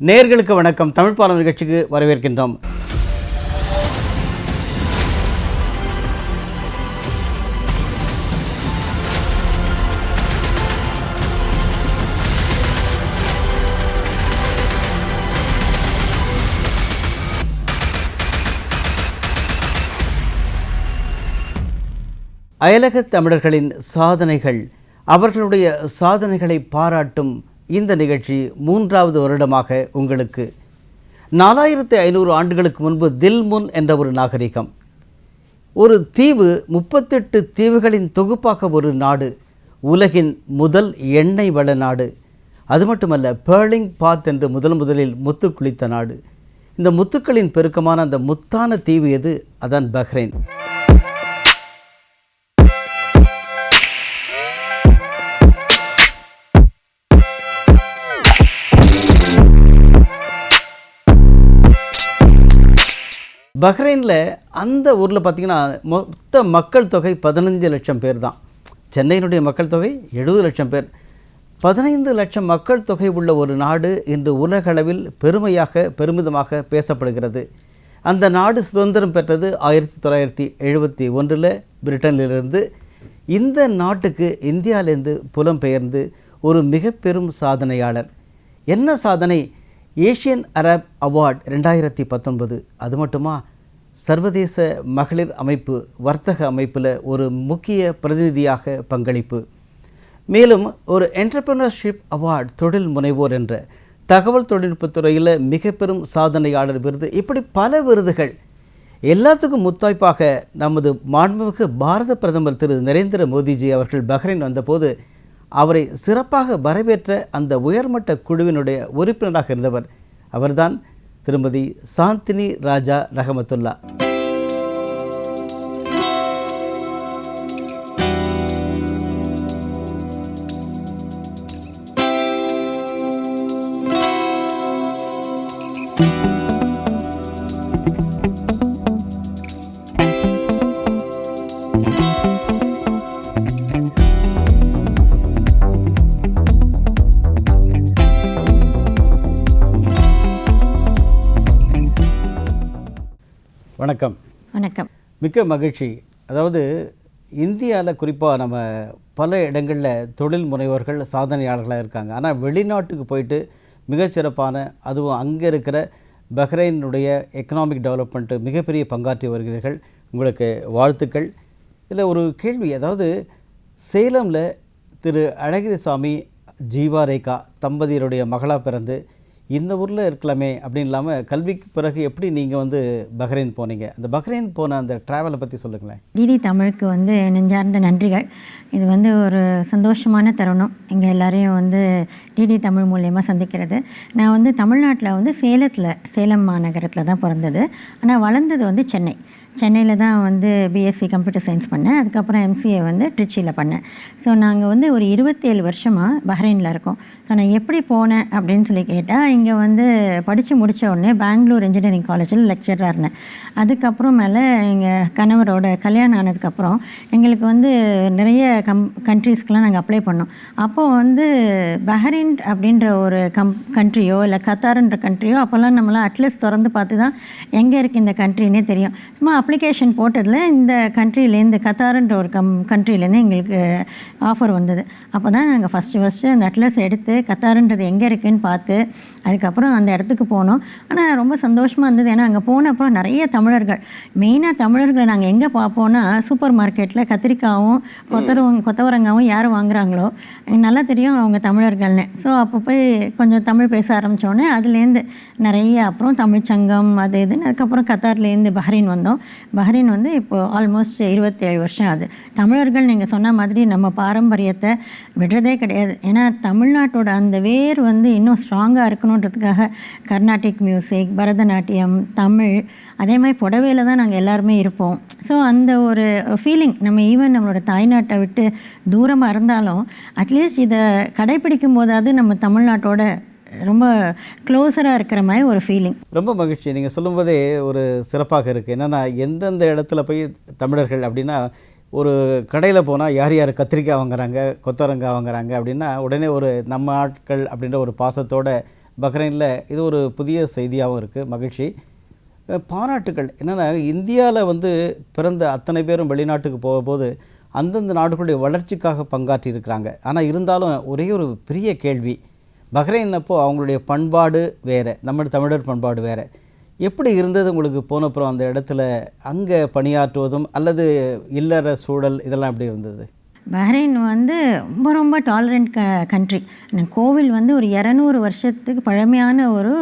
நேயர்களுக்கு வணக்கம். தமிழ் பாலம் நிகழ்ச்சிக்கு வரவேற்கின்றோம். அயலக தமிழர்களின் சாதனைகள், அவர்களுடைய சாதனைகளை பாராட்டும் இந்த நிகழ்ச்சி 3வது வருடமாக உங்களுக்கு. 4500 ஆண்டுகளுக்கு முன்பு தில்முன் என்ற ஒரு நாகரிகம், ஒரு தீவு, 38 தீவுகளின் தொகுப்பாக ஒரு நாடு, உலகின் முதல் எண்ணெய் வள நாடு. அது மட்டுமல்ல, பேர்லிங் பாத் என்று முதலில் முத்து குளித்த நாடு. இந்த முத்துக்களின் பெருக்கமான அந்த முத்தான தீவு எது? அதான் பஹ்ரைன். பஹ்ரைனில் அந்த ஊரில் பார்த்திங்கன்னா மொத்த மக்கள் தொகை 15 லட்சம் பேர் தான். சென்னையினுடைய மக்கள் தொகை 70 லட்சம் பேர். 15 லட்சம் மக்கள் தொகை உள்ள ஒரு நாடு இன்று உலகளவில் பெருமிதமாக பேசப்படுகிறது. அந்த நாடு சுதந்திரம் பெற்றது 1971 பிரிட்டனிலிருந்து. இந்த நாட்டுக்கு இந்தியாவிலேருந்து புலம்பெயர்ந்து ஒரு மிக பெரும் சாதனையாளர். என்ன சாதனை? Asian Arab award 2019. அது மட்டுமா, சர்வதேச மகளிர் அமைப்பு, வர்த்தக அமைப்பில் ஒரு முக்கிய பிரதிநிதியாக பங்களிப்பு. மேலும் ஒரு என்டர்பிரினர்ஷிப் அவார்ட், தொழில் முனைவோர் என்ற தகவல் தொழில்நுட்பத்துறையில் மிக பெரும் சாதனையாளர் விருது. இப்படி பல விருதுகள். எல்லாத்துக்கும் முத்தாய்ப்பாக நமது மாண்புமிகு பாரத பிரதமர் திரு நரேந்திர மோடிஜி அவர்கள் பஹ்ரைன் வந்தபோது அவரை சிறப்பாக வரவேற்ற அந்த உயர்மட்ட குழுவினுடைய உறுப்பினராக இருந்தவர் அவர்தான் திருமதி சாந்தினி ராஜா ரஹமத்துல்லா. வணக்கம். வணக்கம். மிக்க மகிழ்ச்சி. அதாவது இந்தியாவில் குறிப்பாக நம்ம பல இடங்களில் தொழில் முனைவோர்கள் சாதனையாளர்களாக இருக்காங்க. ஆனால் வெளிநாட்டுக்கு போயிட்டு மிகச்சிறப்பான, அதுவும் அங்கே இருக்கிற பஹ்ரைனுடைய எக்கனாமிக் டெவலப்மெண்ட்டு மிகப்பெரிய பிறகாற்றி வருகிறீர்கள். உங்களுக்கு வாழ்த்துக்கள். இதில் ஒரு கேள்வி, அதாவது சேலமில் திரு அழகிரிசாமி ஜீவா ரேகா தம்பதியருடைய மகளாக பிறந்து இந்த ஊரில் இருக்கலாமே அப்படின்னு இல்லாமல், கல்விக்கு பிறகு எப்படி நீங்கள் பஹ்ரைன் போனீங்க? அந்த பஹ்ரைன் போன அந்த ட்ராவலை பற்றி சொல்லுங்களேன். டிடி தமிழுக்கு நெஞ்சார்ந்த நன்றிகள். இது ஒரு சந்தோஷமான தருணம், எங்கள் எல்லாரையும் டிடி தமிழ் மூலயமா சந்திக்கிறது. நான் தமிழ்நாட்டில் சேலம் மாநகரத்தில் தான் பிறந்தது. ஆனால் வளர்ந்தது சென்னையில் தான் பிஎஸ்சி கம்ப்யூட்டர் சயின்ஸ் பண்ணேன். அதுக்கப்புறம் எம்சிஏ ட்ரிச்சியில் பண்ணேன். ஸோ நாங்கள் ஒரு 27 வருஷமாக பஹ்ரைனில் இருக்கோம். ஸோ நான் எப்படி போனேன் அப்படின்னு சொல்லி கேட்டால், இங்கே படித்து முடித்த உடனே பெங்களூர் இன்ஜினியரிங் காலேஜில் லெக்சராக இருந்தேன். அதுக்கப்புறம் மேலே எங்கள் கணவரோட கல்யாணம் ஆனதுக்கப்புறம் எங்களுக்கு நிறைய கண்ட்ரீஸ்க்கெலாம் நாங்கள் அப்ளை பண்ணோம். அப்போது பஹ்ரைன் அப்படின்ற ஒரு கண்ட்ரியோ இல்லை கத்தார்ன்ற கண்ட்ரியோ அப்போல்லாம் நம்மளாம் அட்லீஸ்ட் திறந்து பார்த்து தான் எங்கே இருக்குது இந்த கண்ட்ரின்னே தெரியும். சும்மா அப்ளிகேஷன் போட்டதில் இந்த கண்ட்ரிலேருந்து, கத்தார்ன்ற ஒரு கண்ட்ரிலேருந்து எங்களுக்கு ஆஃபர் வந்தது. அப்போ தான் நாங்கள் ஃபஸ்ட்டு அந்த அட்லஸ் எடுத்து கத்தார்ன்றது எங்கே இருக்குதுன்னு பார்த்து அதுக்கப்புறம் அந்த இடத்துக்கு போனோம். ஆனால் ரொம்ப சந்தோஷமாக இருந்தது. ஏன்னா அங்கே போன அப்புறம் நிறைய தமிழர்கள், மெயினாக தமிழர்கள் நாங்கள் எங்கே பார்ப்போன்னா, சூப்பர் மார்க்கெட்டில் கத்திரிக்காயும் கொத்தவரங்காவும் யார் வாங்குகிறாங்களோ எனக்கு நல்லா தெரியும் அவங்க தமிழர்கள்னு. ஸோ அப்போ போய் கொஞ்சம் தமிழ் பேச ஆரம்பித்தோடனே அதுலேருந்து நிறைய, அப்புறம் தமிழ்ச்சங்கம் அது இதுன்னு, அதுக்கப்புறம் கத்தார்லேருந்து பஹ்ரைன் வந்தோம். பஹ்ரைன் இப்போது ஆல்மோஸ்ட் 27 வருஷம் ஆகுது. தமிழர்கள் நீங்கள் சொன்ன மாதிரி நம்ம பாரம்பரியத்தை விடுறதே கிடையாது. ஏன்னா தமிழ்நாட்டோட அந்த வேர் இன்னும் ஸ்ட்ராங்காக இருக்கணுன்றதுக்காக கர்நாடிக் மியூசிக், பரதநாட்டியம், தமிழ், அதே மாதிரி புடவையில் தான் நாங்கள் எல்லாருமே இருப்போம். ஸோ அந்த ஒரு ஃபீலிங், நம்ம ஈவன் நம்மளோட தாய்நாட்டை விட்டு தூரமாக இருந்தாலும் அட்லீஸ்ட் இதை கடைப்பிடிக்கும் போதாவது நம்ம தமிழ்நாட்டோட ரொம்ப க்ளோஸராக இருக்கிற மாதிரி ஒரு ஃபீலிங். ரொம்ப மகிழ்ச்சி. நீங்கள் சொல்லும்போதே ஒரு சிறப்பாக இருக்குது. என்னென்னா, எந்தெந்த இடத்துல போய் தமிழர்கள் அப்படின்னா, ஒரு கடையில் போனால் யார் யார் கத்திரிக்காய் வாங்குறாங்க, கொத்தவரங்காய் வாங்குறாங்க அப்படின்னா உடனே ஒரு நம்ம ஆட்கள் அப்படின்ற ஒரு பாசத்தோடு பஹ்ரைனில். இது ஒரு புதிய செய்தியாகவும் இருக்குது, மகிழ்ச்சி. பாராட்டுகள் என்னென்னா, இந்தியாவில் வந்து பிறந்த அத்தனை பேரும் வெளிநாட்டுக்கு போகும்போது அந்தந்த நாடுகளுடைய வளர்ச்சிக்காக பங்காற்றி இருக்கிறாங்க. ஆனால் இருந்தாலும் ஒரே ஒரு பெரிய கேள்வி, பஹ்ரைன் அப்போ அவங்களுடைய பண்பாடு வேறு, நம்ம தமிழர் பண்பாடு வேறு. எப்படி இருந்தது உங்களுக்கு போனப்புறம் அந்த இடத்துல அங்கே பணியாற்றுவதும் அல்லது இல்லற சூழல் இதெல்லாம் எப்படி இருந்தது? பஹ்ரைன் வந்து ரொம்ப ரொம்ப டாலரண்ட் கண்ட்ரி. கோவில் வந்து ஒரு 200 வருஷத்துக்கு பழமையான ஒரு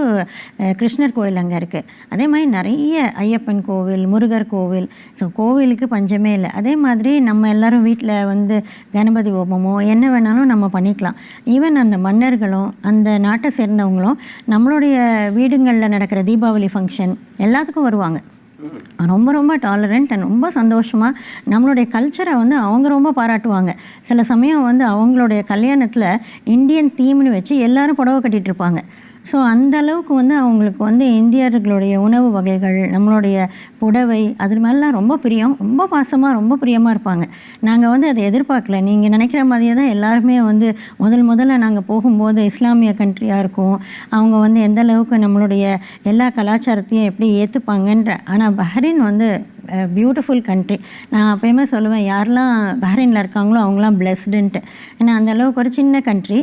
கிருஷ்ணர் கோவில் அங்கே இருக்குது. அதே மாதிரி நிறைய ஐயப்பன் கோவில், முருகர் கோவில். ஸோ கோவிலுக்கு பஞ்சமே இல்லை. அதே மாதிரி நம்ம எல்லோரும் வீட்டில் வந்து கணபதி ஹோமமோ என்ன வேணாலும் நம்ம பண்ணிக்கலாம். ஈவன் அந்த மன்னர்களும் அந்த நாட்டை சேர்ந்தவங்களும் நம்மளுடைய வீடுங்களில் நடக்கிற தீபாவளி ஃபங்க்ஷன் எல்லாத்துக்கும் வருவாங்க. ரொம்ப ரொம்ப டாலரண்ட் அண்ட் ரொம்ப சந்தோஷமாக நம்மளுடைய கல்ச்சரை வந்து அவங்க ரொம்ப பாராட்டுவாங்க. சில சமயம் வந்து அவங்களுடைய கல்யாணத்தில் இந்தியன் தீம்னு வச்சு எல்லாரும் புடவை கட்டிகிட்டு இருப்பாங்க. ஸோ அந்த அளவுக்கு வந்து அவங்களுக்கு வந்து இந்தியர்களுடைய உணவு வகைகள், நம்மளுடைய புடவை, அது மாதிரிலாம் ரொம்ப பிரியம், ரொம்ப பாசமாக, ரொம்ப பிரியமாக இருப்பாங்க. நாங்கள் வந்து அதை எதிர்பார்க்கல. நீங்கள் நினைக்கிற மாதிரியே தான் எல்லாருமே வந்து முதல்ல நாங்கள் போகும்போது இஸ்லாமிய கண்ட்ரியாக இருக்கும். அவங்க வந்து எந்த அளவுக்கு நம்மளுடைய எல்லா கலாச்சாரத்தையும் எப்படி ஏற்றுப்பாங்கன்ற. ஆனால் பஹ்ரைன் வந்து பியூட்டிஃபுல் கண்ட்ரி. நான் எப்பயுமே சொல்லுவேன், யாரெல்லாம் பஹ்ரைனில் இருக்காங்களோ அவங்களாம் பிளெஸ்டுன்ட்டு. ஏன்னா அந்தளவுக்கு ஒரு சின்ன கண்ட்ரி,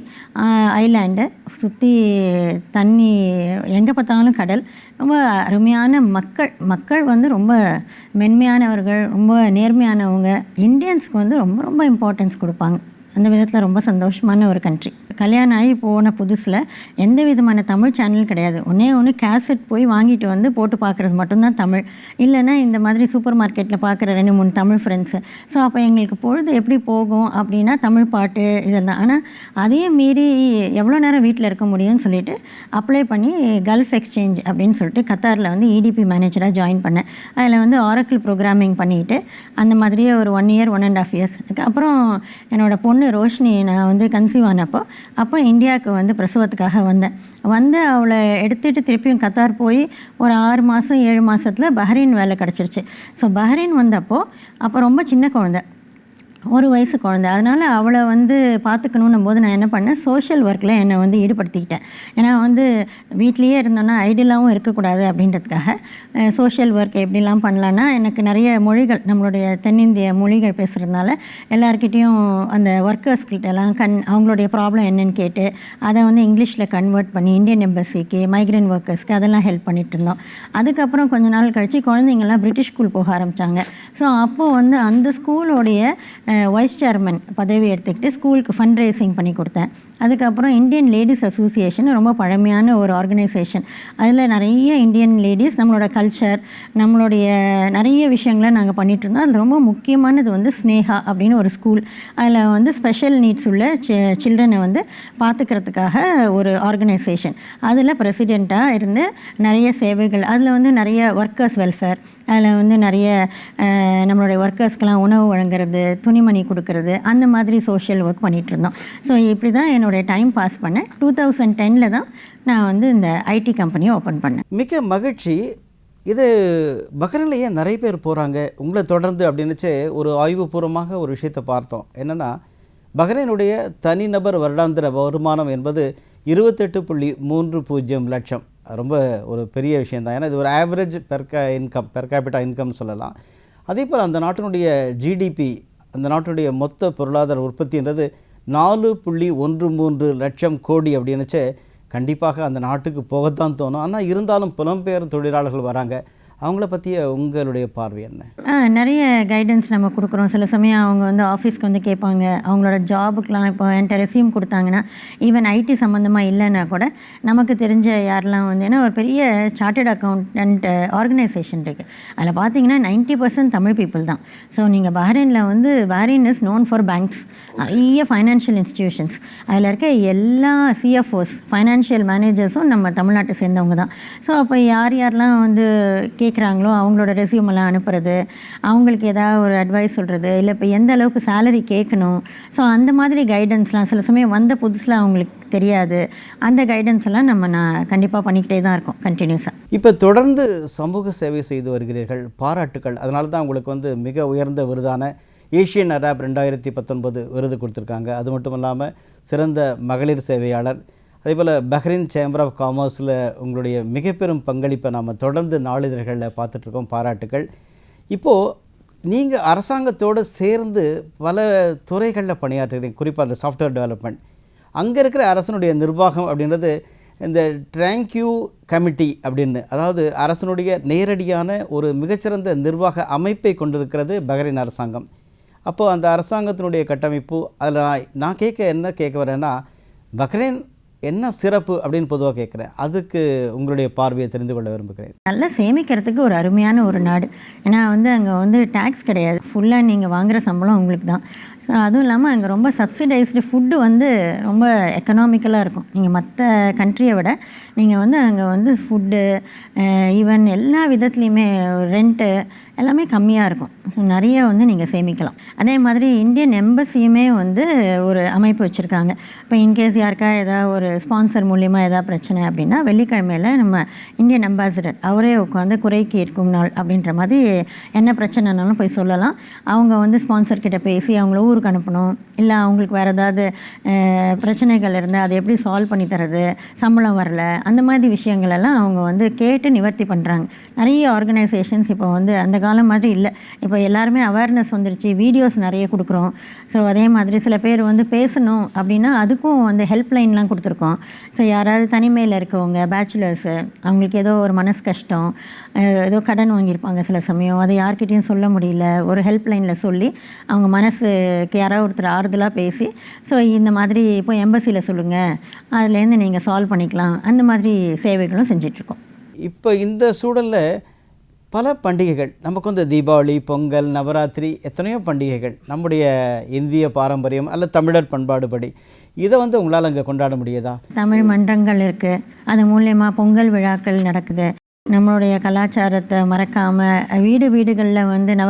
ஐலாண்டு, சுற்றி தண்ணி, எங்கே பார்த்தாலும் கடல், ரொம்ப அருமையான மக்கள் வந்து ரொம்ப மென்மையானவர்கள், ரொம்ப நேர்மையானவங்க. இந்தியன்ஸ்க்கு வந்து ரொம்ப ரொம்ப இம்பார்ட்டன்ஸ் கொடுப்பாங்க. அந்த விதத்தில் ரொம்ப சந்தோஷமான ஒரு கண்ட்ரி. கல்யாணம் ஆகி போன புதுசில் எந்த விதமான தமிழ் சேனல் கிடையாது. ஒன்று கேசட் போய் வாங்கிட்டு வந்து போட்டு பார்க்குறது மட்டும்தான் தமிழ். இல்லைன்னா இந்த மாதிரி சூப்பர் மார்க்கெட்டில் பார்க்குற 2-3 தமிழ் ஃப்ரெண்ட்ஸு. ஸோ அப்போ எங்களுக்கு பொழுது எப்படி போகும் அப்படின்னா தமிழ் பாட்டு இதெல்லாம். ஆனால் அதையும் மீறி எவ்வளோ நேரம் வீட்டில் இருக்க முடியும்னு சொல்லிட்டு அப்ளை பண்ணி கல்ஃப் எக்ஸ்சேஞ்ச் அப்படின்னு சொல்லிட்டு கத்தாரில் வந்து EDP மேனேஜராக ஜாயின் பண்ணேன். அதில் வந்து ஆரக்கிள் ப்ரோக்ராமிங் பண்ணிவிட்டு அந்த மாதிரியே ஒரு 1 year 1.5 years. அப்புறம் என்னோடய பொண்ணு ரோஷினி நான் வந்து கன்சீவ் அப்போ இந்தியாவுக்கு வந்து பிரசவத்துக்காக வந்து அவளை எடுத்துகிட்டு திருப்பியும் கத்தார் போய் ஒரு 6 மாதம் 7 மாதத்தில் பஹ்ரைன் வேலை கிடச்சிருச்சு. ஸோ பஹ்ரைன் அப்போ ரொம்ப சின்ன குழந்தை, 1 வயசு குழந்தை. அதனால் அவளை வந்து பார்த்துக்கணுன்னும் போது நான் என்ன பண்ணேன், சோஷியல் ஒர்க்கில் என்னை வந்து ஈடுபடுத்திக்கிட்டேன். ஏன்னா வந்து வீட்லேயே இருந்தோன்னா ஐடியலாகவும் இருக்கக்கூடாது அப்படின்றதுக்காக சோஷியல் ஒர்க் எப்படிலாம் பண்ணலான்னா, எனக்கு நிறைய மொழிகள், நம்மளுடைய தென்னிந்திய மொழிகள் பேசுகிறதுனால எல்லாருக்கிட்டேயும் அந்த ஒர்க்கர்ஸ்கிட்டலாம் அவங்களுடைய ப்ராப்ளம் என்னன்னு கேட்டு அதை வந்து இங்கிலீஷில் கன்வெர்ட் பண்ணி இந்தியன் எம்பசிக்கு, மைக்ரேண்ட் ஒர்க்கர்ஸ்க்கு அதெல்லாம் ஹெல்ப் பண்ணிட்டு இருந்தோம். அதுக்கப்புறம் கொஞ்ச நாள் கழித்து குழந்தைங்கள்லாம் பிரிட்டிஷ் ஸ்கூல் போக ஆரம்பித்தாங்க. ஸோ அப்போது வந்து அந்த ஸ்கூலோடைய வைஸ் சேர்மன் பதவி எடுத்துக்கிட்டு ஸ்கூலுக்கு ஃபண்ட் ரைசிங் பண்ணி கொடுத்தேன். அதுக்கப்புறம் இந்தியன் லேடிஸ் அசோசியேஷன் ரொம்ப பழமையான ஒரு ஆர்கனைசேஷன். அதில் நிறைய இந்தியன் லேடிஸ் நம்மளோட கல்ச்சர், நம்மளுடைய நிறைய விஷயங்களை நாங்கள் பண்ணிகிட்ருந்தோம். அதில் ரொம்ப முக்கியமானது வந்து ஸ்னேகா அப்படின்னு ஒரு ஸ்கூல். அதில் வந்து ஸ்பெஷல் நீட்ஸ் உள்ள சில்ட்ரனை வந்து பார்த்துக்கிறதுக்காக ஒரு ஆர்கனைசேஷன். அதில் பிரசிடெண்ட்டாக இருந்து நிறைய சேவைகள், அதில் வந்து நிறைய ஒர்க்கர்ஸ் வெல்ஃபேர், அதில் வந்து நிறைய நம்மளுடைய ஒர்க்கர்ஸ்க்கெலாம் உணவு வழங்குறது, துணிமணி கொடுக்கறது, அந்த மாதிரி சோஷியல் ஒர்க் பண்ணிகிட்டு இருந்தோம். ஸோ இப்படி தான் என்னுடைய டைம் பாஸ் பண்ணேன். 2010 தான் நான் வந்து இந்த ஐடி கம்பெனியை ஓப்பன் பண்ணேன். மிக மகிழ்ச்சி. இது பஹ்ரைனில் ஏன் நிறைய பேர் போகிறாங்க உங்களை தொடர்ந்து அப்படின்னுச்சு ஒரு ஆய்வுபூர்வமாக ஒரு விஷயத்தை பார்த்தோம். என்னென்னா, பஹ்ரைனுடைய தனிநபர் வருடாந்திர வருமானம் என்பது 28.30 லட்சம். ரொம்ப ஒரு பெரிய விஷயந்தான். ஏன்னா இது ஒரு ஆவரேஜ் பெர் கேபிட்டா இன்கம் சொல்லலாம். அதே போல் அந்த நாட்டினுடைய ஜிடிபி, அந்த நாட்டினுடைய மொத்த பொருளாதார உற்பத்தின்றது 4.13 லட்சம் கோடி அப்படின்னுச்சு. கண்டிப்பாக அந்த நாட்டுக்கு போகத்தான் தோணும். ஆனால் இருந்தாலும் புலம்பெயர் தொழிலாளர்கள் வராங்க. அவங்கள பற்றிய உங்களுடைய பார்வை என்ன? நிறைய கைடன்ஸ் நம்ம கொடுக்குறோம். சில சமயம் அவங்க வந்து ஆஃபீஸ்க்கு வந்து கேட்பாங்க, அவங்களோட ஜாபுக்கெலாம். இப்போ என்கிட்ட ரெஸ்யூம் கொடுத்தாங்கன்னா, ஈவன் ஐடி சம்மந்தமாக இல்லைன்னா கூட நமக்கு தெரிஞ்ச யாரெல்லாம் வந்து, ஏன்னா ஒரு பெரிய சார்ட்டர்ட் அக்கௌண்டன்ட் ஆர்கனைசேஷன் இருக்குது. அதில் பார்த்தீங்கன்னா 90% தமிழ் பீப்புள் தான். ஸோ நீங்கள் பஹ்ரைனில் வந்து Bahrain is known for banks, நிறைய ஃபைனான்ஷியல் இன்ஸ்டிடியூஷன்ஸ். அதில் இருக்க எல்லா சிஎஃப்ஓஸ், ஃபைனான்ஷியல் மேனேஜர்ஸும் நம்ம தமிழ்நாட்டை சேர்ந்தவங்க தான். ஸோ அப்போ யாரெல்லாம் வந்து கேட்குறாங்களோ அவங்களோட ரெஸ்யூம் எல்லாம் அனுப்புறது, அவங்களுக்கு ஏதாவது ஒரு அட்வைஸ் சொல்கிறது, இல்லை இப்போ எந்த அளவுக்கு சேலரி கேட்கணும். ஸோ அந்த மாதிரி கைடன்ஸ்லாம் சில சமயம் வந்த புதுசில் அவங்களுக்கு தெரியாது. அந்த கைடன்ஸ் எல்லாம் நான் கண்டிப்பாக பண்ணிக்கிட்டே தான் இருக்கோம் கண்டினியூஸாக. இப்போ தொடர்ந்து சமூக சேவை செய்து வருகிறீர்கள், பாராட்டுக்கள். அதனால தான் உங்களுக்கு வந்து மிக உயர்ந்த விருதான ஏஷியன் அரப் 2019 விருது கொடுத்துருக்காங்க. அது மட்டும் இல்லாமல் சிறந்த மகளிர் சேவையாளர், அதேபோல் பஹ்ரைன் சேம்பர் ஆஃப் காமர்ஸில் உங்களுடைய மிக பெரும் பங்களிப்பை நாம் தொடர்ந்து நாளிதழ்களில் பார்த்துட்ருக்கோம். பாராட்டுக்கள். இப்போது நீங்கள் அரசாங்கத்தோடு சேர்ந்து பல துறைகளில் பணியாற்றுகிறீங்க. குறிப்பாக அந்த சாஃப்ட்வேர் டெவலப்மெண்ட், அங்கே இருக்கிற அரசனுடைய நிர்வாகம் அப்படின்றது இந்த ட்ராங்க்யூ கமிட்டி அப்படின்னு, அதாவது அரசனுடைய நேரடியான ஒரு மிகச்சிறந்த நிர்வாக அமைப்பை கொண்டிருக்கிறது பஹ்ரைன் அரசாங்கம். அப்போது அந்த அரசாங்கத்தினுடைய கட்டமைப்பு அதில் நான் என்ன கேட்க வரேன்னா, பஹ்ரைன் என்ன சிறப்பு அப்படின்னு பொதுவாக கேட்குறேன். அதுக்கு உங்களுடைய பார்வையை தெரிந்து கொள்ள விரும்புகிறேன். நல்லா சேமிக்கிறதுக்கு ஒரு அருமையான ஒரு நாடு. ஏன்னா அங்கே டேக்ஸ் கிடையாது. ஃபுல்லாக நீங்கள் வாங்குகிற சம்பளம் உங்களுக்கு தான். ஸோ அதுவும் இல்லாமல் அங்கே ரொம்ப சப்சிடைஸ்டு ஃபுட்டு ரொம்ப எக்கனாமிக்கலாக இருக்கும். நீங்கள் மற்ற கண்ட்ரியை விட நீங்கள் அங்கே ஃபுட்டு ஈவன் எல்லா விதத்துலேயுமே ரெண்ட்டு எல்லாமே கம்மியாக இருக்கும். நிறைய நீங்கள் சேமிக்கலாம். அதே மாதிரி இந்தியன் எம்பசியுமே ஒரு அமைப்பு வச்சுருக்காங்க. இப்போ இன்கேஸ் யாருக்கா ஏதாவது ஒரு ஸ்பான்சர் மூலிமா ஏதாவது பிரச்சனை அப்படின்னா, வெள்ளிக்கிழமையில் நம்ம இந்தியன் அம்பாசிடர் அவரே உட்காந்து குறைக்கு இருக்கும் நாள் அப்படின்ற மாதிரி என்ன பிரச்சனைனாலும் போய் சொல்லலாம். அவங்க ஸ்பான்சர்கிட்ட பேசி அவங்கள ஊருக்கு அனுப்பணும், இல்லை அவங்களுக்கு வேறு ஏதாவது பிரச்சனைகள் இருந்தால் அதை எப்படி சால்வ் பண்ணி தரது, சம்பளம் வரல, அந்த மாதிரி விஷயங்களெல்லாம் அவங்க கேட்டு நிவர்த்தி பண்ணுறாங்க. நிறைய ஆர்கனைசேஷன்ஸ் இப்போ அந்த காலம் மாதிரி இல்லை. இப்போ எல்லாருமே அவேர்னஸ் வந்துருச்சு, வீடியோஸ் நிறைய கொடுக்குறோம். ஸோ அதே மாதிரி சில பேர் பேசணும் அப்படின்னா அதுக்கும் ஹெல்ப்லைன்லாம் கொடுத்துருக்கோம். ஸோ யாராவது தனிமையில் இருக்கவங்க, பேச்சுலர்ஸு, அவங்களுக்கு ஏதோ ஒரு மனசு கஷ்டம், ஏதோ கடன் வாங்கியிருப்பாங்க சில சமயம், அதை யார்கிட்டையும் சொல்ல முடியல, ஒரு ஹெல்ப்லைனில் சொல்லி அவங்க மனசுக்கு யாராவது ஒருத்தர் ஆறுதலாக பேசி, ஸோ இந்த மாதிரி இப்போ எம்பசியில் சொல்லுங்கள், அதுலேருந்து நீங்கள் சால்வ் பண்ணிக்கலாம், அந்த மாதிரி சேவைகளும் செஞ்சிட்ருக்கோம். இப்போ இந்த சூழலில் பல பண்டிகைகள் நமக்கு தீபாவளி, பொங்கல், நவராத்திரி, எத்தனையோ பண்டிகைகள் நம்முடைய இந்திய பாரம்பரியம் அல்ல தமிழர் பண்பாடுபடி இதை உங்களால் அங்கே கொண்டாட முடியுதா? தமிழ் மன்றங்கள் இருக்குது, அது மூலயமா பொங்கல் விழாக்கள் நடக்குது. நம்மளுடைய கலாச்சாரத்தை மறக்காமல் வீடுகளில்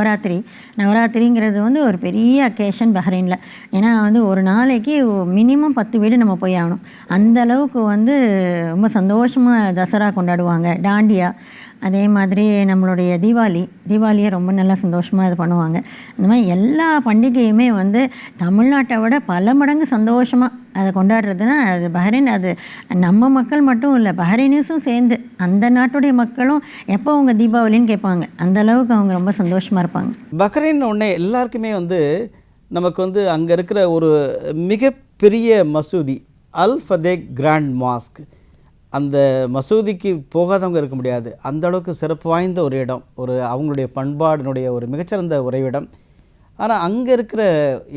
நவராத்திரிங்கிறது ஒரு பெரிய அக்கேஷன் பஹ்ரைனில். ஏன்னா ஒரு நாளைக்கு மினிமம் 10 வீடு நம்ம போய் ஆகணும். அந்த அளவுக்கு ரொம்ப சந்தோஷமாக தசரா கொண்டாடுவாங்க. டாண்டியா, அதே மாதிரி நம்மளுடைய தீபாவளியை ரொம்ப நல்லா சந்தோஷமாக இது பண்ணுவாங்க. இந்த மாதிரி எல்லா பண்டிகையுமே தமிழ்நாட்டை விட பல மடங்கு சந்தோஷமாக அதை கொண்டாடுறதுன்னா அது பஹ்ரைன். அது நம்ம மக்கள் மட்டும் இல்லை, பஹ்ரைனீஸும் சேர்ந்து அந்த நாட்டுடைய மக்களும் எப்போ அவங்க தீபாவளின்னு கேட்பாங்க. அந்த அளவுக்கு அவங்க ரொம்ப சந்தோஷமாக இருப்பாங்க. பஹ்ரைன் உடனே எல்லாருக்குமே நமக்கு அங்கே இருக்கிற ஒரு மிகப்பெரிய மசூதி அல் ஃபதேக் கிராண்ட் மாஸ்க், அந்த மசூதிக்கு போகாதவங்க இருக்க முடியாது. அந்த அளவுக்கு சிறப்பு வாய்ந்த ஒரு இடம், அவங்களுடைய பண்பாடினுடைய ஒரு மிகச்சிறந்த உறைவிடம். ஆனால் அங்கே இருக்கிற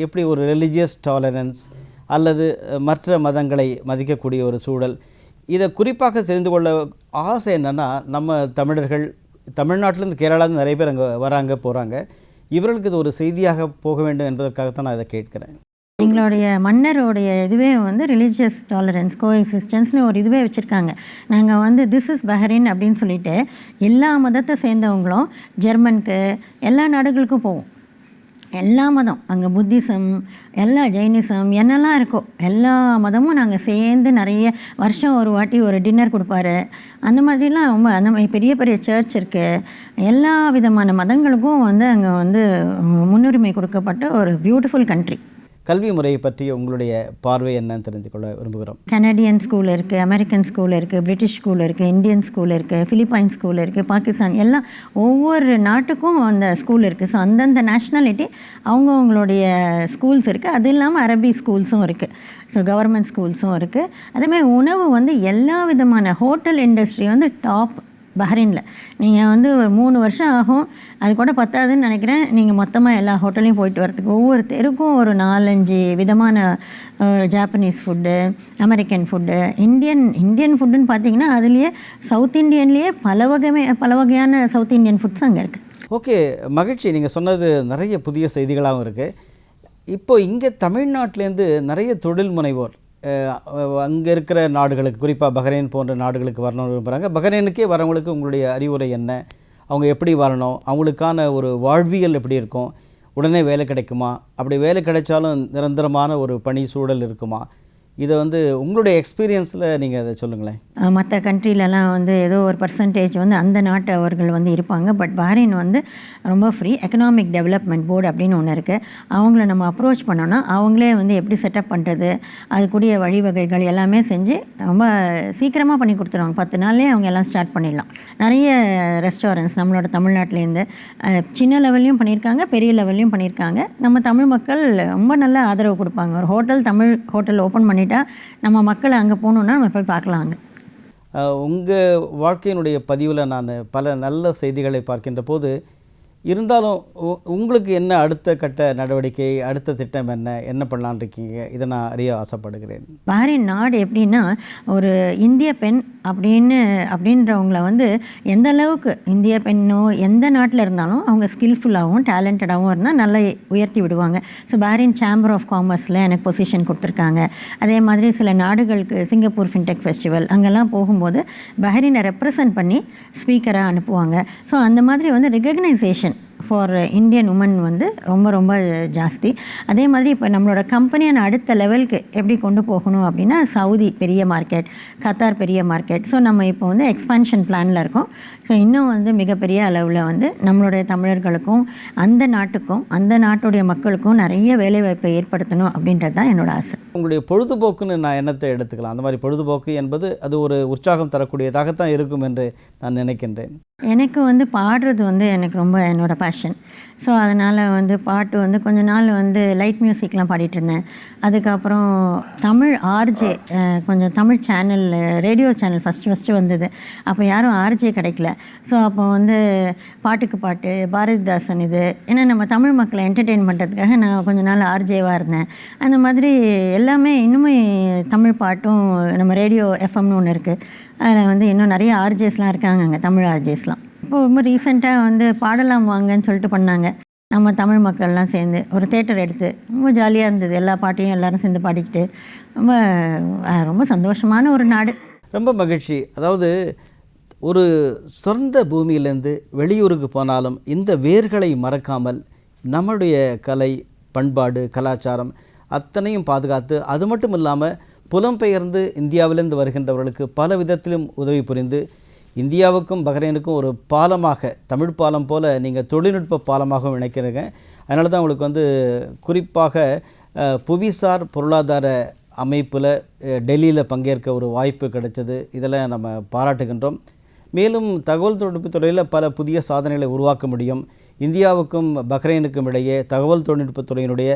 எப்படி ஒரு ரிலிஜியஸ் டாலரன்ஸ் அல்லது மற்ற மதங்களை மதிக்கக்கூடிய ஒரு சூழல், இதை குறிப்பாக தெரிந்து கொள்ள ஆசை என்னென்னா, நம்ம தமிழர்கள் தமிழ்நாட்டிலேருந்து கேரளாவிலேருந்து நிறைய பேர் அங்கே போகிறாங்க. இவர்களுக்கு இது ஒரு செய்தியாக போக வேண்டும் என்பதற்காகத்தான் நான் இதை கேட்குறேன். எங்களுடைய மன்னருடைய இதுவே ரிலீஜியஸ் டாலரன்ஸ், கோஎக்ஸிஸ்டன்ஸ்னு ஒரு இதுவே வச்சுருக்காங்க. நாங்கள் திஸ் இஸ் பஹ்ரைன் அப்படின்னு சொல்லிட்டு எல்லா மதத்தை சேர்ந்தவங்களும் ஜெர்மனுக்கு எல்லா நாடுகளுக்கும் போவோம். எல்லா மதம், அங்கே புத்திசம், எல்லா ஜெயினிசம், என்னெல்லாம் இருக்கோ எல்லா மதமும் நாங்கள் சேர்ந்து நிறைய வருஷம் ஒரு வாட்டி ஒரு டின்னர் கொடுப்பாரு. அந்த மாதிரிலாம் ரொம்ப அந்த மாதிரி பெரிய பெரிய சர்ச் இருக்குது. எல்லா விதமான மதங்களுக்கும் அங்கே முன்னுரிமை கொடுக்கப்பட்ட ஒரு பியூட்டிஃபுல் கண்ட்ரி. கல்வி முறையை பற்றி உங்களுடைய பார்வை என்னன்னு தெரிந்து கொள்ள விரும்புகிறோம். கனடியன் ஸ்கூல் இருக்குது, அமெரிக்கன் ஸ்கூல் இருக்குது, பிரிட்டிஷ் ஸ்கூல் இருக்குது, இந்தியன் ஸ்கூல் இருக்குது, ஃபிலிப்பைன் ஸ்கூல் இருக்குது, பாகிஸ்தான், எல்லாம் ஒவ்வொரு நாட்டுக்கும் அந்த ஸ்கூல் இருக்குது. ஸோ அந்தந்த நேஷ்னாலிட்டி அவங்களுடைய ஸ்கூல்ஸ் இருக்குது. அது இல்லாமல் அரபி ஸ்கூல்ஸும் இருக்குது. ஸோ கவர்மெண்ட் ஸ்கூல்ஸும் இருக்குது. அதேமாதிரி உணவு எல்லா விதமான ஹோட்டல் இண்டஸ்ட்ரி டாப் பஹ்ரைனில். நீங்கள் ஒரு 3 வருஷம் ஆகும், அது கூட பத்தாதுன்னு நினைக்கிறேன். நீங்கள் மொத்தமாக எல்லா ஹோட்டல்லையும் போயிட்டு வரதுக்கு ஒவ்வொரு தெருக்கும் ஒரு 4-5 விதமான Japanese food, American food, Indian ஃபுட்டுன்னு பார்த்தீங்கன்னா அதுலேயே சவுத் இண்டியன்லேயே பல வகையான சவுத் இண்டியன் ஃபுட்ஸ் அங்கே இருக்குது. ஓகே, மகிழ்ச்சி. நீங்கள் சொன்னது நிறைய புதிய செய்திகளாகவும் இருக்குது. இப்போது இங்கே தமிழ்நாட்டிலேருந்து நிறைய தொழில் முனைவோர் அங்கே இருக்கிற நாடுகளுக்கு, குறிப்பாக பஹ்ரைன் போன்ற நாடுகளுக்கு வரணும்னு விரும்புகிறாங்க. பஹ்ரைனுக்கே வரவங்களுக்கு உங்களுடைய அறிவுரை என்ன? அவங்க எப்படி வரணும்? அவங்களுக்கான ஒரு வாழ்வியல் எப்படி இருக்கும்? உடனே வேலை கிடைக்குமா? அப்படி வேலை கிடைச்சாலும் நிரந்தரமான ஒரு பணி சூழல் இருக்குமா? இதை வந்து உங்களுடைய எக்ஸ்பீரியன்ஸில் நீங்கள் அதை சொல்லுங்களேன். மற்ற கண்ட்ரிலலாம் வந்து ஏதோ ஒரு பர்சன்டேஜ் வந்து அந்த நாட்டு அவர்கள் வந்து இருப்பாங்க. பட் பஹ்ரைன் வந்து ரொம்ப ஃப்ரீ. எக்கனாமிக் டெவலப்மெண்ட் போர்டு அப்படின்னு ஒன்று இருக்குது. அவங்கள நம்ம அப்ரோச் பண்ணோன்னா அவங்களே வந்து எப்படி செட்டப் பண்ணுறது, அதுக்குரிய வழிவகைகள் எல்லாமே செஞ்சு ரொம்ப சீக்கிரமாக பண்ணி கொடுத்துருவாங்க. 10 நாள்லேயே அவங்க எல்லாம் ஸ்டார்ட் பண்ணிடலாம். நிறைய ரெஸ்டாரண்ட்ஸ் நம்மளோட தமிழ்நாட்டிலேருந்து சின்ன லெவல்லையும் பண்ணியிருக்காங்க, பெரிய லெவல்லையும் பண்ணியிருக்காங்க. நம்ம தமிழ் மக்கள் ரொம்ப நல்ல ஆதரவு கொடுப்பாங்க. ஒரு ஹோட்டல், தமிழ் ஹோட்டல் ஓப்பன் பண்ணிட்டா நம்ம மக்கள் அங்கே போகணுன்னா நம்ம போய் பார்க்கலாங்க. உங்கள் வாழ்க்கையினுடைய பதிவில் நான் பல நல்ல செய்திகளை பார்க்கின்ற போது, இருந்தாலும் உங்களுக்கு என்ன அடுத்த கட்ட நடவடிக்கை, அடுத்த திட்டம் என்ன பண்ணலான்னு இருக்கீங்க, இதை நான் அறிய ஆசைப்படுகிறேன். பஹ்ரைன் நாடு எப்படின்னா, ஒரு இந்திய பெண் அப்படின்றவங்கள வந்து எந்த அளவுக்கு இந்திய பெண்ணோ எந்த நாட்டில் இருந்தாலும் அவங்க ஸ்கில்ஃபுல்லாகவும் டேலண்டடாகவும் இருந்தால் நல்லா உயர்த்தி விடுவாங்க. ஸோ பஹ்ரைன் சேம்பர் ஆஃப் காமர்ஸில் எனக்கு பொசிஷன் கொடுத்துருக்காங்க. அதே மாதிரி சில நாடுகளுக்கு சிங்கப்பூர் ஃபின்டெக் ஃபெஸ்டிவல் அங்கெல்லாம் போகும்போது பஹ்ரைனை ரெப்ரசன்ட் பண்ணி ஸ்பீக்கராக அனுப்புவாங்க. ஸோ அந்த மாதிரி வந்து ரெகக்னைசேஷன் ஃபார் இந்தியன் உமன் வந்து ரொம்ப ரொம்ப ஜாஸ்தி. அதே மாதிரி இப்போ நம்மளோட கம்பெனியை அடுத்த லெவலுக்கு எப்படி கொண்டு போகணும் அப்படின்னா, சவுதி பெரிய மார்க்கெட், கத்தார் பெரிய மார்க்கெட். ஸோ நம்ம இப்போ வந்து எக்ஸ்பான்ஷன் பிளானில் இருக்கோம். ஸோ இன்னும் வந்து மிகப்பெரிய அளவில் வந்து நம்மளுடைய தமிழர்களுக்கும் அந்த நாட்டுக்கும் அந்த நாட்டுடைய மக்களுக்கும் நிறைய வேலைவாய்ப்பை ஏற்படுத்தணும் அப்படின்றது தான் என்னோட ஆசை. உங்களுடைய பொழுதுபோக்குன்னு நான் என்னத்தை எடுத்துக்கலாம்? அந்த மாதிரி பொழுதுபோக்கு என்பது அது ஒரு உற்சாகம் தரக்கூடியதாகத்தான் இருக்கும் என்று நான் நினைக்கின்றேன். எனக்கு வந்து பாடுறது வந்து எனக்கு ரொம்ப என்னோடய பேஷன். ஸோ அதனால் வந்து பாட்டு வந்து கொஞ்ச நாள் வந்து லைட் மியூசிக்லாம் பாடிட்டு இருந்தேன். அதுக்கப்புறம் தமிழ் ஆர்ஜே, கொஞ்சம் Tamil channel, radio channel first வந்தது. அப்போ யாரும் ஆர்ஜே கிடைக்கல. ஸோ அப்போ வந்து பாட்டுக்கு பாட்டு, பாரதிதாசன் இது, ஏன்னா நம்ம தமிழ் மக்களை என்டர்டெயின் பண்ணுறதுக்காக நான் கொஞ்ச நாள் ஆர்ஜேவாக இருந்தேன். அந்த மாதிரி எல்லாமே இன்னுமே தமிழ் பாட்டும், நம்ம ரேடியோ எஃப்எம்னு ஒன்று இருக்குது, அதில் வந்து இன்னும் நிறைய ஆர்ஜேஸ்லாம் இருக்காங்க அங்கே, தமிழ் ஆர்ஜேஸ்லாம். இப்போது ரொம்ப ரீசெண்டாக வந்து பாடலாம் வாங்கன்னு சொல்லிட்டு பண்ணாங்க. நம்ம தமிழ் மக்கள்லாம் சேர்ந்து ஒரு தேட்டர் எடுத்து ரொம்ப ஜாலியாக இருந்தது. எல்லா பாட்டையும் எல்லோரும் சேர்ந்து பாடிக்கிட்டு ரொம்ப சந்தோஷமான ஒரு நாடு. ரொம்ப மகிழ்ச்சி. அதாவது ஒரு சொந்த பூமியிலேருந்து வெளியூருக்கு போனாலும் இந்த வேர்களை மறக்காமல் நம்முடைய கலை, பண்பாடு, கலாச்சாரம் அத்தனையும் பாதுகாத்து, அது மட்டும் இல்லாமல் புலம்பெயர்ந்து இந்தியாவிலிருந்து வருகின்றவர்களுக்கு பல விதத்திலும் உதவி புரிந்து, இந்தியாவுக்கும் பஹ்ரைனுக்கும் ஒரு பாலமாக, தமிழ் பாலம் போல் நீங்கள் தொழில்நுட்ப பாலமாகவும் இணைக்கிறீங்க. அதனால தான் உங்களுக்கு வந்து குறிப்பாக புவிசார் பொருளாதார அமைப்பில் டெல்லியில் பங்கேற்க ஒரு வாய்ப்பு கிடைச்சது. இதெல்லாம் நம்ம பாராட்டுகின்றோம். மேலும் தகவல் தொழில்நுட்பத் துறையில் பல புதிய சாதனைகளை உருவாக்க முடியும். இந்தியாவுக்கும் பஹ்ரைனுக்கும் இடையே தகவல் தொழில்நுட்பத் துறையினுடைய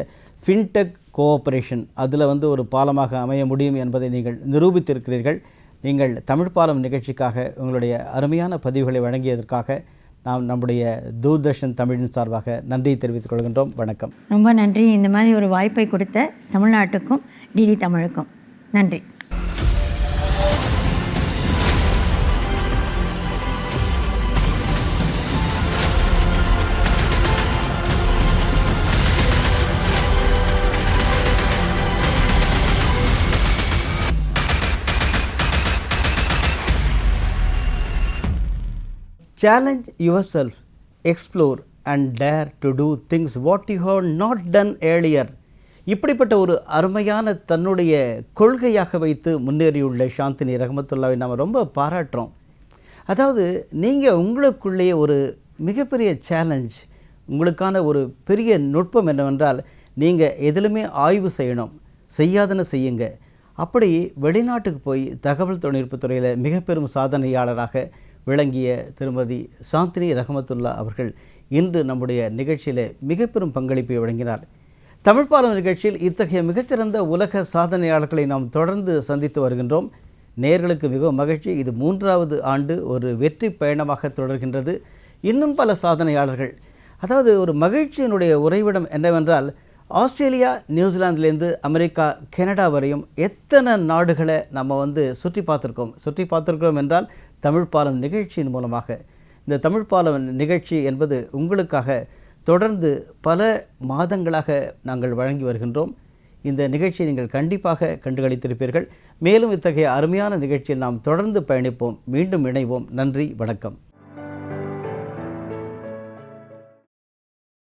ஃபின்டெக் கோஆப்ரேஷன் அதில் வந்து ஒரு பாலமாக அமைய முடியும் என்பதை நீங்கள் நிரூபித்திருக்கிறீர்கள். நீங்கள் தமிழ் பாலம் நிகழ்ச்சிக்காக உங்களுடைய அருமையான பதிவுகளை வழங்கியதற்காக நாம் நம்முடைய தூர்தர்ஷன் தமிழின் சார்பாக நன்றி தெரிவித்துக் கொள்கின்றோம். வணக்கம். ரொம்ப நன்றி. இந்த மாதிரி ஒரு வாய்ப்பை கொடுத்த தமிழ்நாட்டுக்கும் டிடி தமிழுக்கும் நன்றி. Challenge yourself, explore and dare to do things what you have not done earlier. இப்படிப்பட்ட ஒரு அருமையான தன்னுடைய கொள்கையாக வைத்து முன்னேறியுள்ள சாந்தினி ரஹமத்துல்லாவை நாம் ரொம்ப பாராட்டுறோம். அதாவது நீங்கள் உங்களுக்குள்ளேயே ஒரு மிகப்பெரிய சேலஞ்ச், உங்களுக்கான ஒரு பெரிய நுட்பம் என்னவென்றால், நீங்கள் எதிலுமே ஆய்வு செய்யணும், செய்யாதன செய்யுங்க. அப்படி வெளிநாட்டுக்கு போய் தகவல் தொழில்நுட்பத் துறையில் மிக பெரும் சாதனையாளராக விளங்கிய திருமதி சாந்தினி ரஹமத்துல்லா அவர்கள் இன்று நம்முடைய நிகழ்ச்சியில் மிக பெரும் பங்களிப்பை வழங்கினார். தமிழ் பாலம் நிகழ்ச்சியில் இத்தகைய மிகச்சிறந்த உலக சாதனையாளர்களை நாம் தொடர்ந்து சந்தித்து வருகின்றோம். நேயர்களுக்கு மிகவும் மகிழ்ச்சி. இது 3வது ஆண்டு ஒரு வெற்றி பயணமாக தொடர்கின்றது. இன்னும் பல சாதனையாளர்கள், அதாவது ஒரு மகிழ்ச்சியினுடைய உறைவிடம் என்னவென்றால், ஆஸ்திரேலியா, நியூசிலாந்துலேருந்து அமெரிக்கா, கனடா வரையும் எத்தனை நாடுகளை நம்ம வந்து சுற்றி பார்த்துருக்கோம் என்றால் தமிழ் பாலம் நிகழ்ச்சியின் மூலமாக. இந்த தமிழ் பாலம் நிகழ்ச்சி என்பது உங்களுக்காக தொடர்ந்து பல மாதங்களாக நாங்கள் வழங்கி வருகின்றோம். இந்த நிகழ்ச்சியை நீங்கள் கண்டிப்பாக கண்டுகளித்திருப்பீர்கள். மேலும் இத்தகைய அருமையான நிகழ்ச்சியில் நாம் தொடர்ந்து பயணிப்போம். மீண்டும் இணைவோம். நன்றி, வணக்கம்.